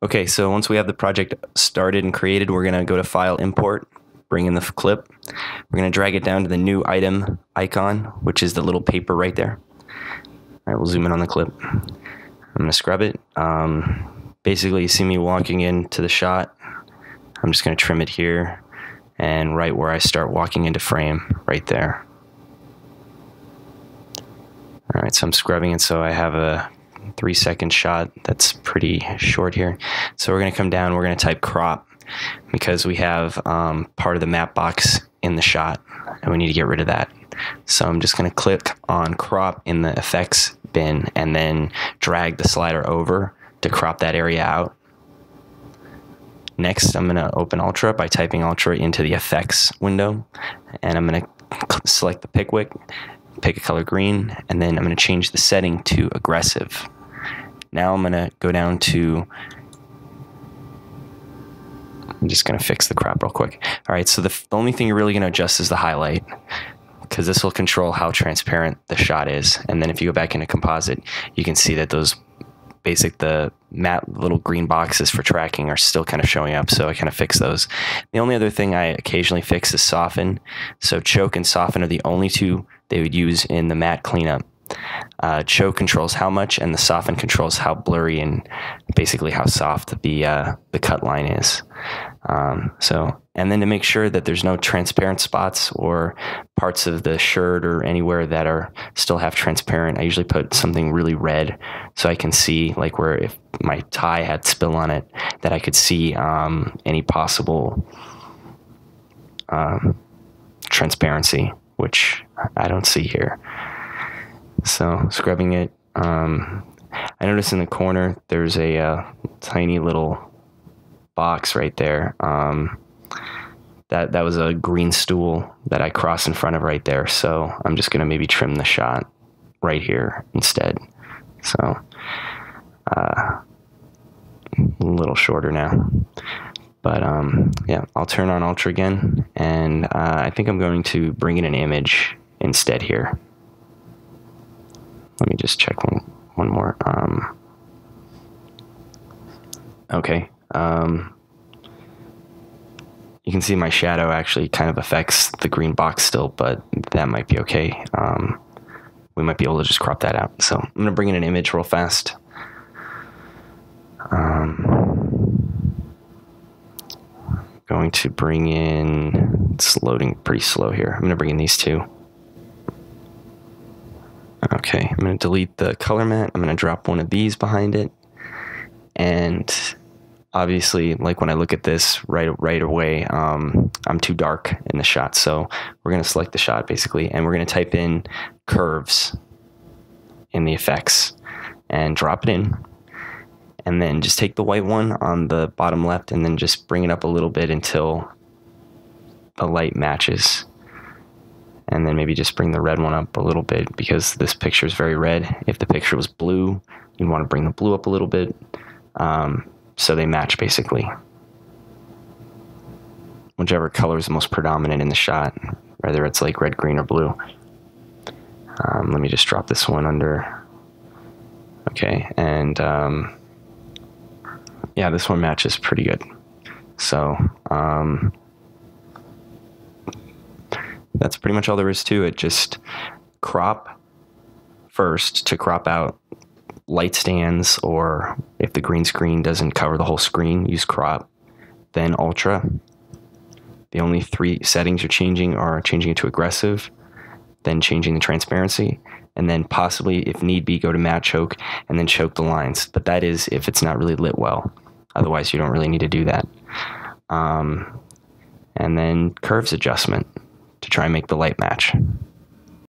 Okay, so once we have the project started and created, we're going to go to File, Import, bring in the clip. We're going to drag it down to the new item icon, which is the little paper right there. All right, we'll zoom in on the clip. I'm going to scrub it. Basically, you see me walking into the shot. I'm just going to trim it here and right where I start walking into frame, right there. All right, so I'm scrubbing it so I have a 3-second shot that's pretty short here. So we're going to come down, we're going to type crop because we have part of the map box in the shot and we need to get rid of that. So I'm just going to click on crop in the effects bin and then drag the slider over to crop that area out. Next, I'm going to open Ultra by typing Ultra into the effects window, and I'm going to select the pick a color green, and then I'm going to change the setting to aggressive. Now I'm going to go down to, I'm just going to fix the crop real quick. All right, so the only thing you're really going to adjust is the highlight, because this will control how transparent the shot is. And then if you go back into composite, you can see that those the matte little green boxes for tracking are still kind of showing up, so I kind of fix those. The only other thing I occasionally fix is soften. So choke and soften are the only two they would use in the matte cleanup. Choke controls how much, and the soften controls how blurry and basically how soft the cut line is. And then to make sure that there's no transparent spots or parts of the shirt or anywhere that are still have transparent, I usually put something really red so I can see, like where if my tie had spill on it, that I could see any possible transparency, which I don't see here. So scrubbing it, I notice in the corner there's a tiny little box right there. That was a green stool that I crossed in front of right there. So I'm just going to maybe trim the shot right here instead. So a little shorter now. But yeah, I'll turn on Ultra again, and I think I'm going to bring in an image instead here. Let me just check one more. Okay. You can see my shadow actually kind of affects the green box still, but that might be okay. We might be able to just crop that out. So I'm going to bring in an image real fast. Going to bring in, it's loading pretty slow here. I'm going to bring in these two. Okay, I'm going to delete the color matte. I'm going to drop one of these behind it. And obviously, like when I look at this right away, I'm too dark in the shot. So we're going to select the shot basically, and we're going to type in curves in the effects and drop it in. And then just take the white one on the bottom left and then just bring it up a little bit until the light matches. And then maybe just bring the red one up a little bit because this picture is very red. If the picture was blue, you'd want to bring the blue up a little bit so they match basically. Whichever color is the most predominant in the shot, whether it's like red, green, or blue. Let me just drop this one under. Okay, and yeah, this one matches pretty good. So that's pretty much all there is to it. Just crop first to crop out light stands, or if the green screen doesn't cover the whole screen, use crop, then ultra. The only 3 settings you're changing are changing it to aggressive, then changing the transparency, and then possibly, if need be, go to matte choke and then choke the lines. But that is if it's not really lit well. Otherwise, you don't really need to do that. And then curves adjustment to try and make the light match.